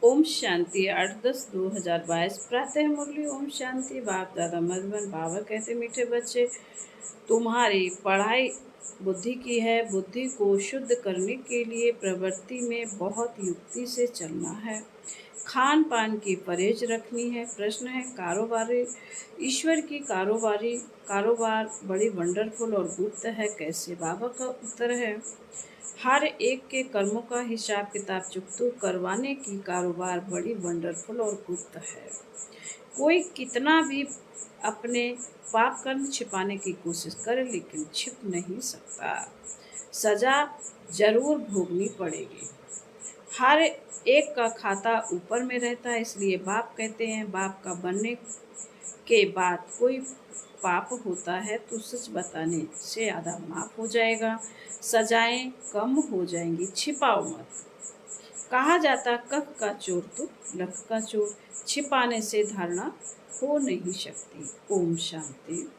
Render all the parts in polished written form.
ओम शांति 8/10/2022 प्रातः मुरली। ओम शांति। बाप दादा मधुबन। बाबा कहते मीठे बच्चे, तुम्हारी पढ़ाई बुद्धि की है। बुद्धि को शुद्ध करने के लिए प्रवृत्ति में बहुत युक्ति से चलना है। खान पान की परहेज रखनी है। प्रश्न है, कारोबारी ईश्वर की कारोबार बड़ी वंडरफुल और गुप्त है, कैसे? बाबा का उत्तर है, हर एक के कर्मों का हिसाब किताब चुकतो करवाने की कारोबार बड़ी वंडरफुल और गुप्त है। कोई कितना भी अपने पाप कर्म छिपाने की कोशिश करे लेकिन छिप नहीं सकता। सजा जरूर भोगनी पड़ेगी। हर एक का खाता ऊपर में रहता है, इसलिए बाप कहते हैं, बाप का बनने के बाद कोई पाप होता है तो सच बताने से आधा माफ हो जाएगा, सजाएं कम हो जाएंगी। छिपाओ मत। कहा जाता, कख का चोर तो लख का चोर। छिपाने से धारणा हो नहीं सकती। ओम शांति।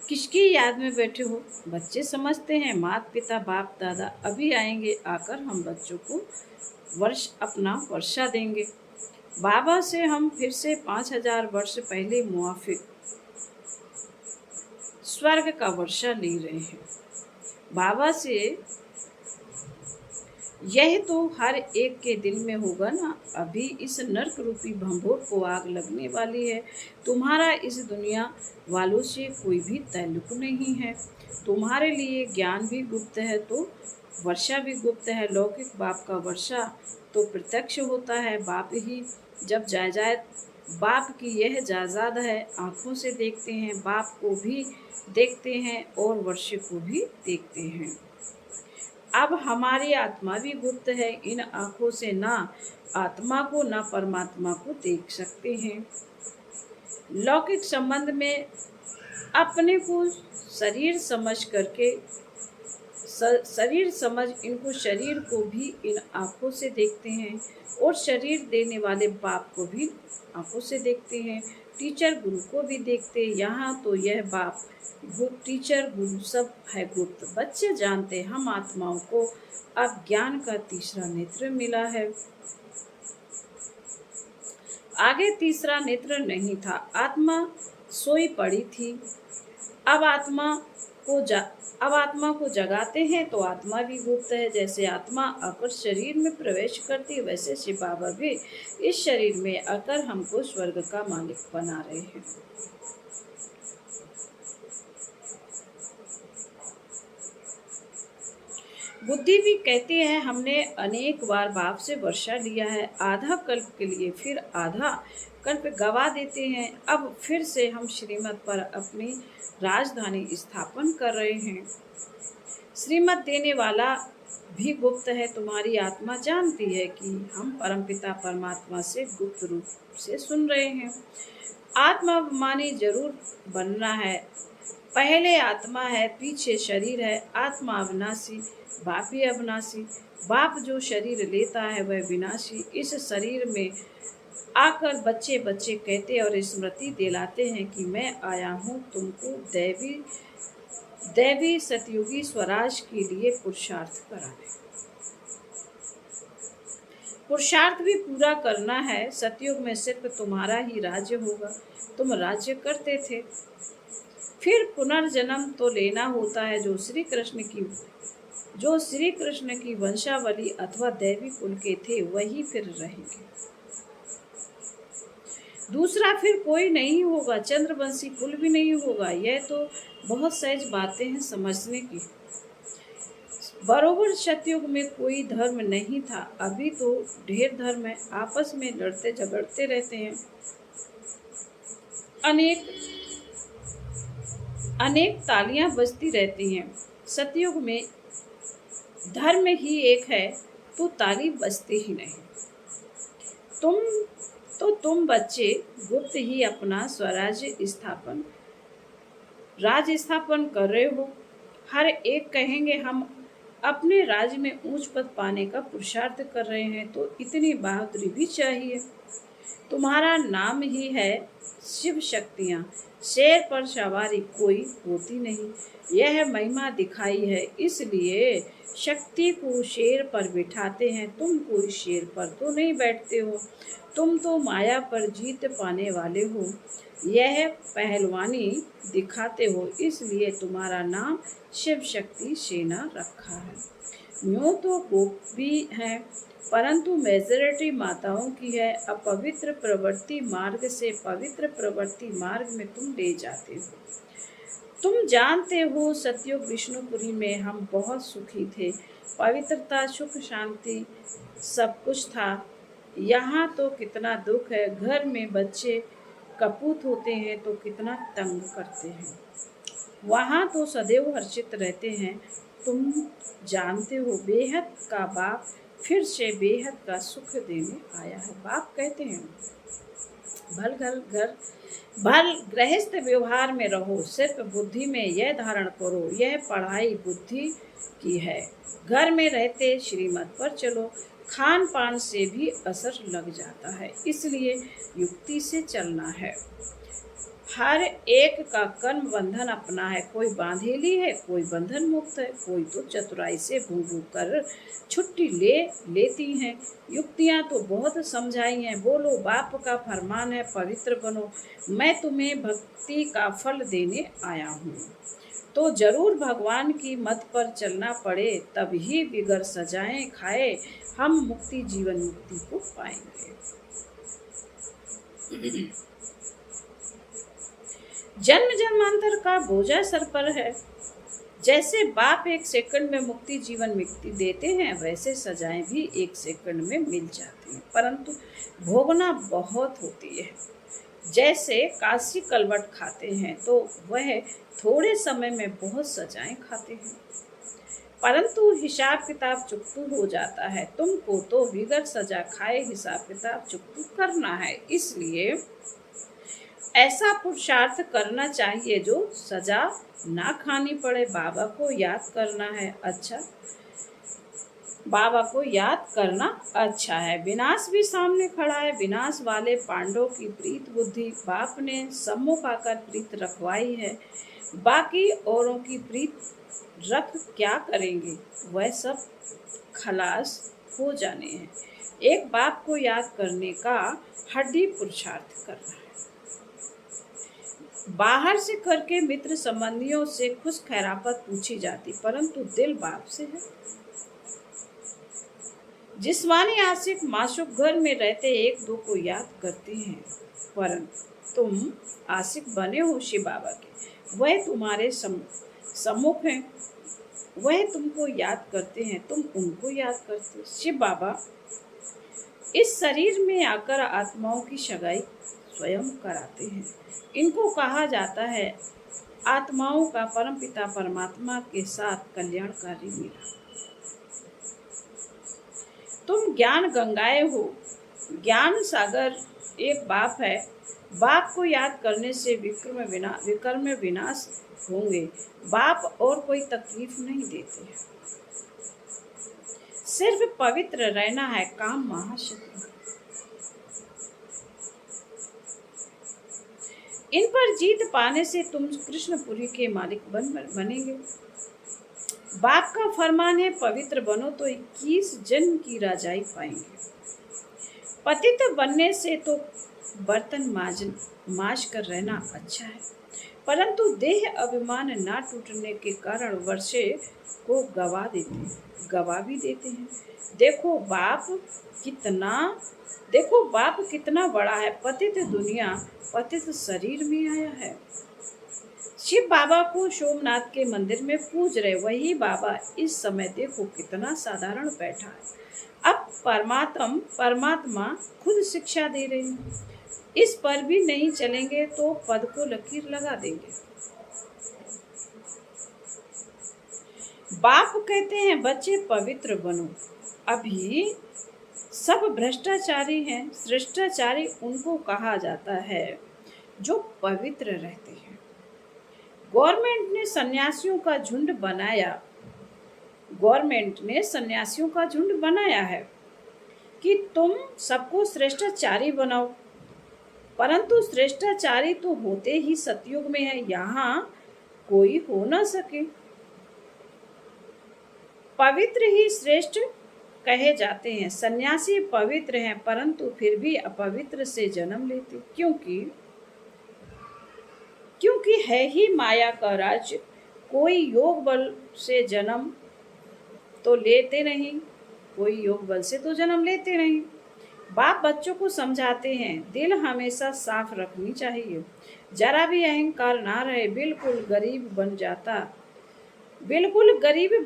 किसकी याद में बैठे हो? बच्चे समझते हैं माता पिता बाप दादा अभी आएंगे, आकर हम बच्चों को अपना वर्षा देंगे। बाबा से हम फिर से 5000 वर्ष पहले मुआफिक स्वर्ग का वर्षा ले रहे हैं। बाबा से यह तो हर एक के दिल में होगा ना। अभी इस नर्क रूपी भंभोर को आग लगने वाली है। तुम्हारा इस दुनिया वालों से कोई भी ताल्लुक नहीं है। तुम्हारे लिए ज्ञान भी गुप्त है तो वर्षा भी गुप्त है। लौकिक बाप का वर्षा तो प्रत्यक्ष होता है। बाप ही जब जायदाद बाप की यह जायदाद है, आँखों से देखते हैं, बाप को भी देखते हैं और वर्षे को भी देखते हैं। अब हमारी आत्मा भी गुप्त है। इन आँखों से ना आत्मा को ना परमात्मा को देख सकते हैं। लौकिक संबंध में अपने को शरीर समझ करके शरीर समझ इनको शरीर को भी इन आँखों से देखते हैं और शरीर देने वाले बाप को भी आँखों से देखते हैं। टीचर गुरु को भी देखते। यहाँ तो यह बाप टीचर गुरु सब है गुप्त। बच्चे जानते हम आत्माओं को अब ज्ञान का तीसरा नेत्र मिला है। आगे तीसरा नेत्र नहीं था। आत्मा सोई पड़ी थी। अब आत्मा को जगाते हैं तो आत्मा भी गुप्त है। जैसे आत्मा आकर शरीर में प्रवेश करती, वैसे शिव बाबा भी इस शरीर में आकर हमको स्वर्ग का मालिक बना रहे हैं। बुद्धि भी कहती है, हमने अनेक बार बाप से वर्षा लिया है, आधा कल्प के लिए, फिर आधा कल्प गवा देते हैं। अब फिर से हम श्रीमत पर अपनी राजधानी स्थापन कर रहे हैं। श्रीमत देने वाला भी गुप्त है। तुम्हारी आत्मा जानती है कि हम परमपिता परमात्मा से गुप्त रूप से सुन रहे हैं। आत्माभिमानी जरूर बनना है। पहले आत्मा है, पीछे शरीर है। आत्मा अविनाशी, बाप ही अविनाशी। बाप जो शरीर लेता है वह विनाशी। इस शरीर में आकर बच्चे बच्चे कहते और स्मृति दिलाते हैं कि मैं आया हूँ तुमको दैवी सतयुगी स्वराज के लिए पुरुषार्थ कराने। पुरुषार्थ भी पूरा करना है। सतयुग में सिर्फ तुम्हारा ही राज्य होगा। तुम राज्य करते थे, फिर पुनर्जन्म तो लेना होता है। जो श्री कृष्ण की वंशावली अथवा दैवी कुल के थे वही फिर रहेंगे। दूसरा फिर कोई नहीं होगा। चंद्रवंशी कुल भी नहीं होगा। यह तो बहुत सहज बातें हैं समझने की। बरोबर सतयुग में कोई धर्म नहीं था। अभी तो ढेर धर्म है, आपस में लड़ते झगड़ते रहते हैं। अनेक तालियां बजती रहती हैं। सतयुग में धर्म ही एक है तो ताली बजती ही नहीं। तुम बच्चे गुप्त ही अपना राज स्थापन कर रहे हो। हर एक कहेंगे हम अपने राज्य में ऊंच पद पाने का पुरुषार्थ कर रहे हैं, तो इतनी बहादुरी भी चाहिए। तुम्हारा नाम ही है शिव शक्तियाँ। शेर पर सवारी कोई होती नहीं, यह महिमा दिखाई है, इसलिए शक्ति को शेर पर बिठाते हैं। तुम कोई शेर पर तो नहीं बैठते हो, तुम तो माया पर जीत पाने वाले हो, यह पहलवानी दिखाते हो, इसलिए तुम्हारा नाम शिव शक्ति सेना रखा है। यूँ तो गोपी है, परंतु मेजॉरिटी माताओं की है। अपवित्र प्रवृत्ति मार्ग से पवित्र प्रवृत्ति मार्ग में तुम ले जाते हो। तुम जानते हो सतयुग विष्णुपुरी में हम बहुत सुखी थे, पवित्रता सुख शांति सब कुछ था। यहाँ तो कितना दुख है, घर में बच्चे कपूत होते हैं तो कितना तंग करते हैं। वहाँ तो सदैव हर्षित रहते हैं। तुम जानते हो बेहद का बाप फिर से बेहद का सुख देने आया है। बाप कहते हैं भल गृहस्थ व्यवहार में रहो, सिर्फ बुद्धि में यह धारण करो, यह पढ़ाई बुद्धि की है। घर में रहते श्रीमत पर चलो, खान पान से भी असर लग जाता है, इसलिए युक्ति से चलना है। हर एक का कर्म बंधन अपना है, कोई बांधेली है, कोई बंधन मुक्त है, कोई तो चतुराई से भूभू कर छुट्टी लेती हैं। युक्तियाँ तो बहुत समझाई हैं, बोलो बाप का फरमान है पवित्र बनो, मैं तुम्हें भक्ति का फल देने आया हूँ। तो जरूर भगवान की मत पर चलना पड़े, तब ही बिगर सजाएं खाए हम मुक्ति जीवन मुक्ति को पाएंगे। जन्म जन्मांतर का बोझा सर पर है, जैसे बाप एक सेकंड में मुक्ति जीवन मुक्ति देते हैं, वैसे सजाएं भी एक सेकंड में मिल जाती हैं, परंतु भोगना बहुत होती है। जैसे काशी कलवट खाते हैं तो वह थोड़े समय में बहुत सजाएं खाते हैं, परंतु हिसाब किताब चुकतू हो जाता है। तुमको तो बिगर सजा खाए हिसाब किताब चुकतू करना है, इसलिए ऐसा पुरुषार्थ करना चाहिए जो सजा ना खानी पड़े। बाबा को याद करना है अच्छा, बाबा को याद करना अच्छा है। विनाश भी सामने खड़ा है, विनाश वाले पांडवों की प्रीत बुद्धि बाप ने सम्मुख आकर प्रीत रखवाई है, बाकी औरों की प्रीत रख क्या करेंगे, वह सब खलास हो जाने हैं। एक बाप को याद करने का हड्डी पुरुषार्थ करना है। बाहर से करके मित्र संबंधियों से खुश खैरापत पूछी जाती, परंतु दिल बाप से है। जिस्मानी आशिक माशूक घर में रहते एक दो को याद करते हैं, परंतु तुम आशिक बने हो शिव बाबा के, वह तुम्हारे सम्मुख हैं, वह तुमको याद करते हैं, तुम उनको याद करते हो। शिव बाबा इस शरीर में आकर आत्माओं की सगाई स्वयं कराते हैं। इनको कहा जाता है आत्माओं का परमपिता परमात्मा के साथ कल्याणकारी मिला। तुम ज्ञान गंगाएं हो, ज्ञान सागर एक बाप है। बाप को याद करने से विकर्म विनाश होंगे। बाप और कोई तकलीफ नहीं देते, सिर्फ पवित्र रहना है। काम महाशत्रु, इन पर जीत पाने से तुम कृष्णपुरी के मालिक बनेंगे। बाप का फरमान है पवित्र बनो तो 21 जन्म की राजाई पाएंगे। पतित बनने से तो बर्तन माज कर रहना अच्छा है, परंतु देह अभिमान ना टूटने के कारण वर्षे को गवा भी देते हैं। देखो बाप कितना बड़ा है, पतित दुनिया पतित शरीर में आया है। शिव बाबा को सोमनाथ के मंदिर में पूज रहे, वही बाबा इस समय देखो कितना साधारण बैठा है। अब परमात्मा खुद शिक्षा दे रहे हैं, इस पर भी नहीं चलेंगे तो पद को लकीर लगा देंगे। बाप कहते हैं बच्चे पवित्र बनो। अभी सब भ्रष्टाचारी हैं, श्रेष्ठाचारी उनको कहा जाता है जो पवित्र रहते हैं। गवर्नमेंट ने सन्यासियों का झुंड बनाया है कि तुम सबको श्रेष्ठाचारी बनाओ, परंतु श्रेष्ठाचारी तो होते ही सतयुग में है, यहाँ कोई हो न सके। पवित्र ही श्रेष्ठ कहे जाते हैं। सन्यासी पवित्र हैं परंतु फिर भी अपवित्र से जन्म लेते, क्योंकि है ही माया का राज्य। कोई योग बल से जन्म तो लेते नहीं, कोई योग बल से तो जन्म लेते नहीं। बाप बच्चों को समझाते हैं, दिल हमेशा साफ रखनी चाहिए, जरा भी अहंकार ना रहे। बिल्कुल गरीब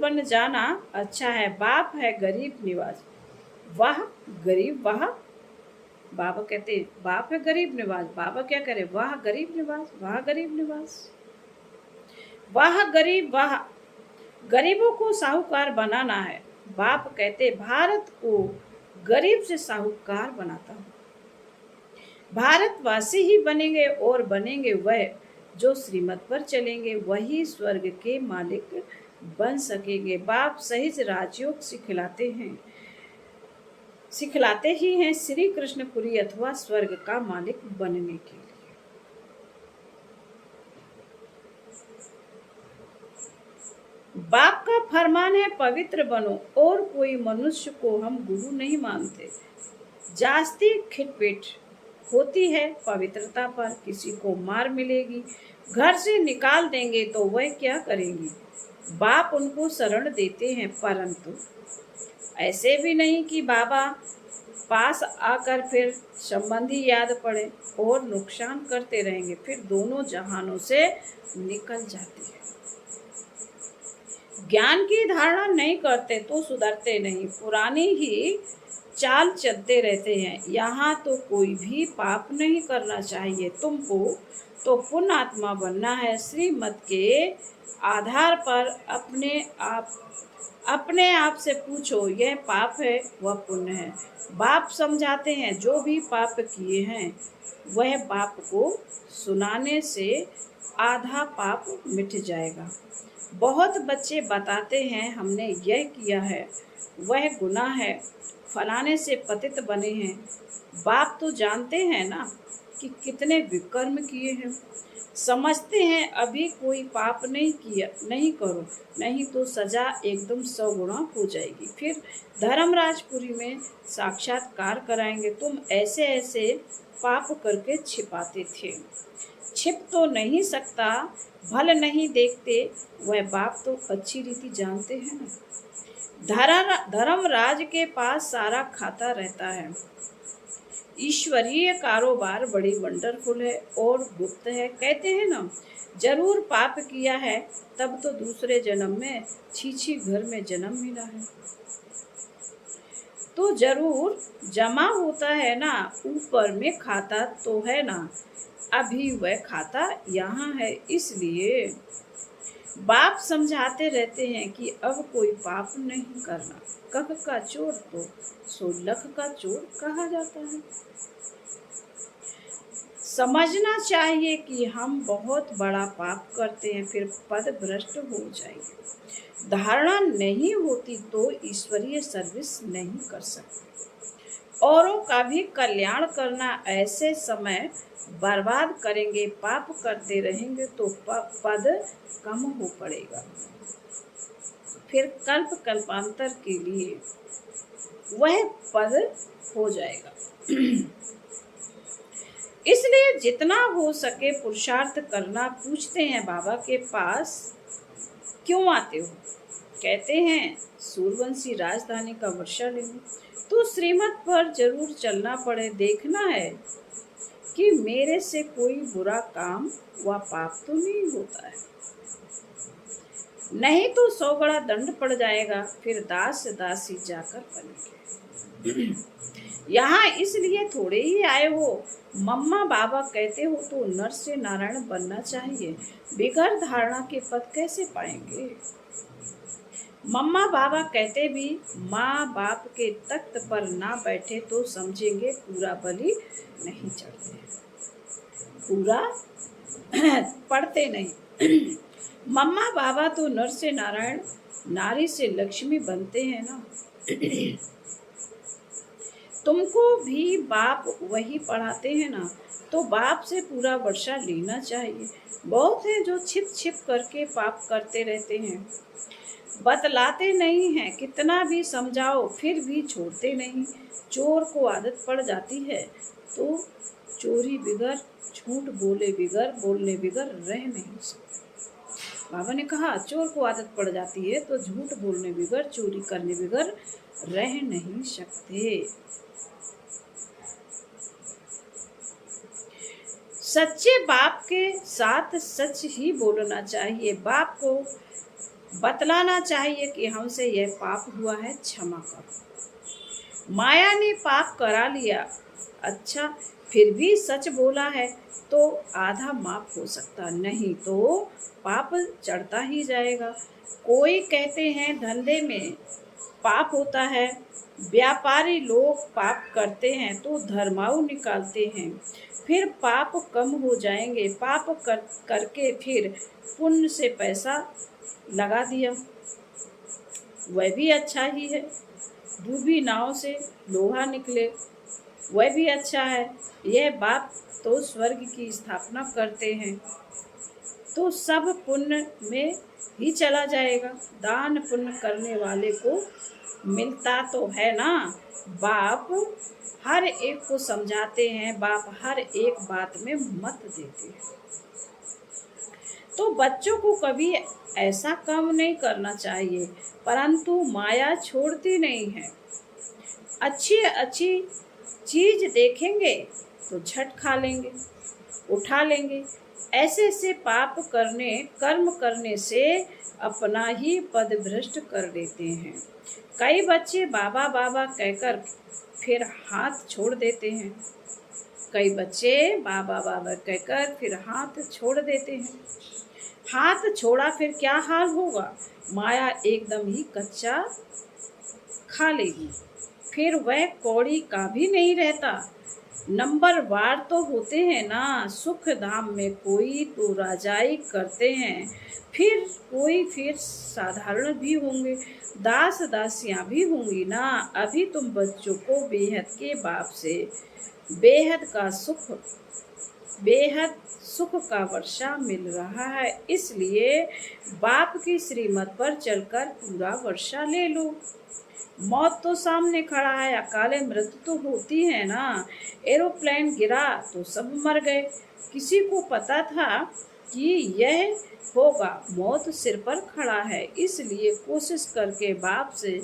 बन जाना अच्छा है। बाप है गरीब निवाज, वाह गरीब, वाह। बाबा कहते बाप है गरीब निवाज, बाबा क्या करे, वाह गरीब निवाज, वाह गरीब निवाज, वाह गरीब, वाह। गरीबों को साहूकार बनाना है। बाप कहते भारत को गरीब से साहूकार बनाता हूँ। भारतवासी ही बनेंगे और बनेंगे वह जो श्रीमत पर चलेंगे, वही स्वर्ग के मालिक बन सकेंगे। बाप सहित राजयोग सिखलाते ही हैं श्री कृष्णपुरी अथवा स्वर्ग का मालिक बनने के लिए। बाप का फरमान है पवित्र बनो, और कोई मनुष्य को हम गुरु नहीं मानते। जास्ती खिटपिट होती है पवित्रता पर, किसी को मार मिलेगी, घर से निकाल देंगे तो वह क्या करेंगी। बाप उनको शरण देते हैं, परंतु ऐसे भी नहीं कि बाबा पास आकर फिर संबंधी याद पड़े और नुकसान करते रहेंगे, फिर दोनों जहानों से निकल जाते हैं। ज्ञान की धारणा नहीं करते तो सुधरते नहीं, पुरानी ही चाल चलते रहते हैं। यहाँ तो कोई भी पाप नहीं करना चाहिए, तुमको तो पुण्य आत्मा बनना है। श्रीमत के आधार पर अपने आप से पूछो, यह पाप है वह पुण्य है। बाप समझाते हैं जो भी पाप किए हैं वह बाप को सुनाने से आधा पाप मिट जाएगा। बहुत बच्चे बताते हैं हमने यह किया है, वह गुनाह है, फलाने से पतित बने हैं। बाप तो जानते हैं ना कि कितने विकर्म किए हैं। समझते हैं अभी कोई पाप नहीं करो, नहीं तो सजा एकदम 100 गुना हो जाएगी। फिर धर्मराजपुरी में साक्षात्कार कराएंगे, तुम ऐसे ऐसे पाप करके छिपाते थे। छिप तो नहीं सकता, भल नहीं देखते, वह बाप तो अच्छी रीति जानते हैं ना। धर्मराज के पास सारा खाता रहता है। ईश्वरीय कारोबार बड़ी वंडरफुल है और गुप्त है। कहते हैं ना, जरूर पाप किया है तब तो दूसरे जन्म में छी घर में जन्म मिला है, तो जरूर जमा होता है ना। ऊपर में खाता तो है ना, अभी वह खाता यहाँ है। इसलिए बाप समझाते रहते हैं कि अब कोई पाप नहीं करना। कख का चोर तो 100 लाख का चोर कहा जाता है। समझना चाहिए कि हम बहुत बड़ा पाप करते हैं, फिर पद भ्रष्ट हो जाएंगे। धारणा नहीं होती तो ईश्वरीय सर्विस नहीं कर सकते। औरों का भी कल्याण करना, ऐसे समय बर्बाद करेंगे, पाप करते रहेंगे तो पद कम हो पड़ेगा, फिर कल्पांतर के लिए वह पद हो जाएगा। इसलिए जितना हो सके पुरुषार्थ करना। पूछते हैं बाबा के पास क्यों आते हो, कहते हैं सूर्यवंशी राजधानी का वर्षा लेने। तो श्रीमत पर जरूर चलना पड़े, देखना है कि मेरे से कोई बुरा काम व पाप तो नहीं होता है, नहीं तो 100 बड़ा दंड पड़ जाएगा, फिर दास दासी जाकर बनेंगे। यहाँ इसलिए थोड़े ही आए हो। मम्मा बाबा कहते हो तो नर से नारायण बनना चाहिए, बिगड़ धारणा के पद कैसे पाएंगे। मम्मा बाबा कहते भी माँ बाप के तख्त पर ना बैठे तो समझेंगे पूरा बलि नहीं चढ़ते, पूरा पढ़ते नहीं। मम्मा बाबा तो नर से नारायण, नारी से लक्ष्मी बनते हैं ना। तुमको भी बाप वही पढ़ाते हैं ना, तो बाप से पूरा वर्षा लेना चाहिए। बहुत है जो छिप छिप करके पाप करते रहते हैं, बतलाते नहीं हैं, कितना भी समझाओ फिर भी छोड़ते नहीं। चोर को आदत पड़ जाती है तो चोरी बिगर, झूठ बोले बिगर, बोलने बिगर रह नहीं सकते। बाबा ने कहा चोर को आदत पड़ जाती है तो झूठ बोलने बिगर, चोरी करने बिगर रह नहीं सकते। सच्चे बाप के साथ सच ही बोलना चाहिए। बाप को बतलाना चाहिए कि हमसे यह पाप हुआ है, क्षमा करो। माया ने पाप करा लिया, अच्छा फिर भी सच बोला है तो आधा माफ हो सकता, नहीं तो पाप चढ़ता ही जाएगा। कोई कहते हैं धंधे में पाप होता है, व्यापारी लोग पाप करते हैं तो धर्माऊ निकालते हैं, फिर पाप कम हो जाएंगे। पाप करके फिर पुण्य से पैसा लगा दिया, वह भी अच्छा ही है। डूबी नाव से लोहा निकले, वह भी अच्छा है। यह बाप तो स्वर्ग की स्थापना करते हैं तो सब पुण्य में ही चला जाएगा। दान पुण्य करने वाले को मिलता तो है ना। बाप हर एक को समझाते हैं, बाप हर एक बात में मत देते हैं। तो बच्चों को कभी ऐसा काम नहीं करना चाहिए, परंतु माया छोड़ती नहीं है। अच्छी अच्छी चीज देखेंगे तो झट खा लेंगे, उठा लेंगे। ऐसे ऐसे पाप करने, कर्म करने से अपना ही पद भ्रष्ट कर देते हैं। कई बच्चे बाबा बाबा कहकर फिर हाथ छोड़ देते हैं। कई बच्चे बाबा बाबा कहकर फिर हाथ छोड़ देते हैं। हाथ छोड़ा फिर क्या हाल होगा? माया एकदम ही कच्चा खा लेगी, फिर वह कौड़ी का भी नहीं रहता। नंबर वार तो होते हैं ना। सुख धाम में कोई तो राजाई करते हैं, फिर कोई फिर साधारण भी होंगे, दास दासियां भी होंगी ना। अभी तुम बच्चों को बेहद के बाप से बेहद सुख का वर्षा मिल रहा है, इसलिए बाप की श्रीमत पर चलकर पूरा वर्षा ले लो। मौत तो सामने खड़ा है, अकाले मृत्यु तो होती है ना। एरोप्लेन गिरा तो सब मर गए, किसी को पता था कि यह होगा? मौत सिर पर खड़ा है, इसलिए कोशिश करके बाप से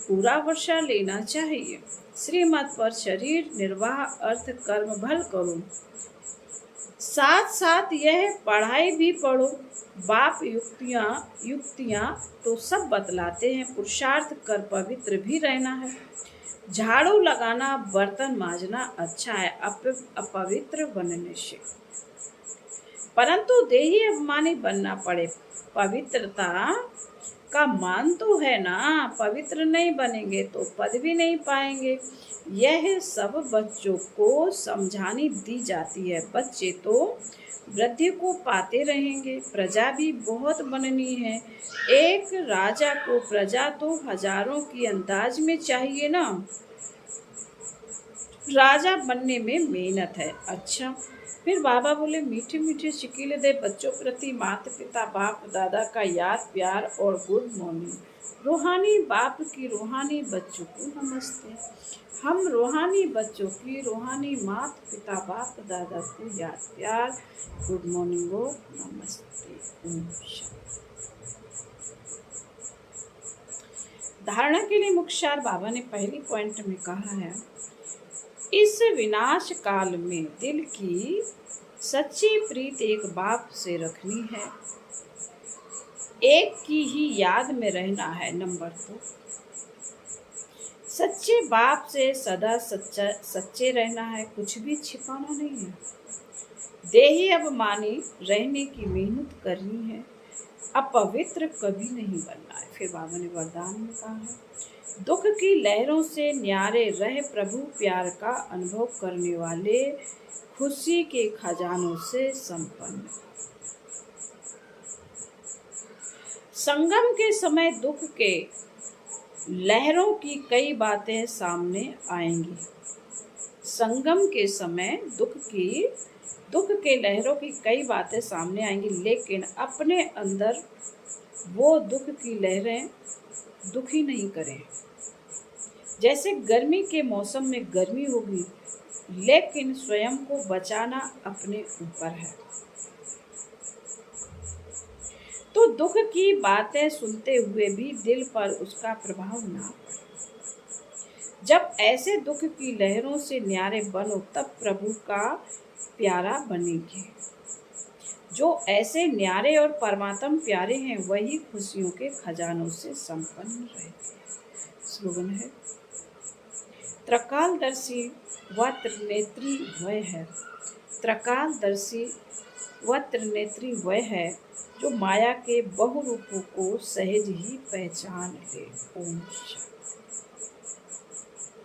पूरा वर्षा लेना चाहिए। श्रीमत पर शरीर निर्वाह, अर्थ कर्म भल करो, साथ साथ यह पढ़ाई भी पढ़ो। बाप युक्तियाँ तो सब बतलाते हैं, पुरुषार्थ कर पवित्र भी रहना है। झाड़ू लगाना, बर्तन मांजना अच्छा है अपवित्र बनने से, परंतु देही अभिमानी बनना पड़े। पवित्रता का मान तो है ना, पवित्र नहीं बनेंगे तो पद भी नहीं पाएंगे। यह सब बच्चों को समझानी दी जाती है। बच्चे तो वृद्धि को पाते रहेंगे, प्रजा भी बहुत बननी है। एक राजा को प्रजा तो हजारों की अंदाज में चाहिए ना। राजा बनने में मेहनत है। अच्छा, फिर बाबा बोले मीठे मीठे शिकीले दे बच्चों प्रति माता पिता बाप दादा का याद प्यार और गुड मॉर्निंग। रूहानी बाप की रूहानी बच्चों को नमस्ते। हम रूहानी बच्चों की रूहानी माता पिता बाप दादा को याद प्यार गुड मॉर्निंग और नमस्ते। ओम शांति। धारणा के लिए मुख्य सार बाबा ने पहली पॉइंट में कहा है, इस विनाश काल में दिल की सच्ची प्रीत एक बाप से रखनी है, एक की ही याद में रहना है। नंबर 2, सच्चे बाप से सदा सच्चे रहना है, कुछ भी छिपाना नहीं है। देही अभिमानी रहने की मेहनत करनी है, अपवित्र कभी नहीं बनना है। फिर बाबा ने वरदान में कहा है, दुख की लहरों से न्यारे रह प्रभु प्यार का अनुभव करने वाले, खुशी के खजानों से संपन्न। संगम के समय दुख के लहरों की कई बातें सामने आएंगी। संगम के समय दुख के लहरों की कई बातें सामने आएंगी, लेकिन अपने अंदर वो दुख की लहरें दुखी नहीं करें। जैसे गर्मी के मौसम में गर्मी होगी, लेकिन स्वयं को बचाना अपने ऊपर है। तो दुख की बातें सुनते हुए भी दिल पर उसका प्रभाव ना पड़े। जब ऐसे दुख की लहरों से न्यारे बनो, तब प्रभु का प्यारा बनेंगे। जो ऐसे न्यारे और परमात्म प्यारे हैं, वही खुशियों के खजानों से संपन्न रहते हैं। स्लोगन है, त्रिकालदर्शी व त्रिनेत्री वह है। त्रिकालदर्शी व त्रिनेत्री वह है जो माया के बहुरूपों को सहज ही पहचान ले। ओम शांति।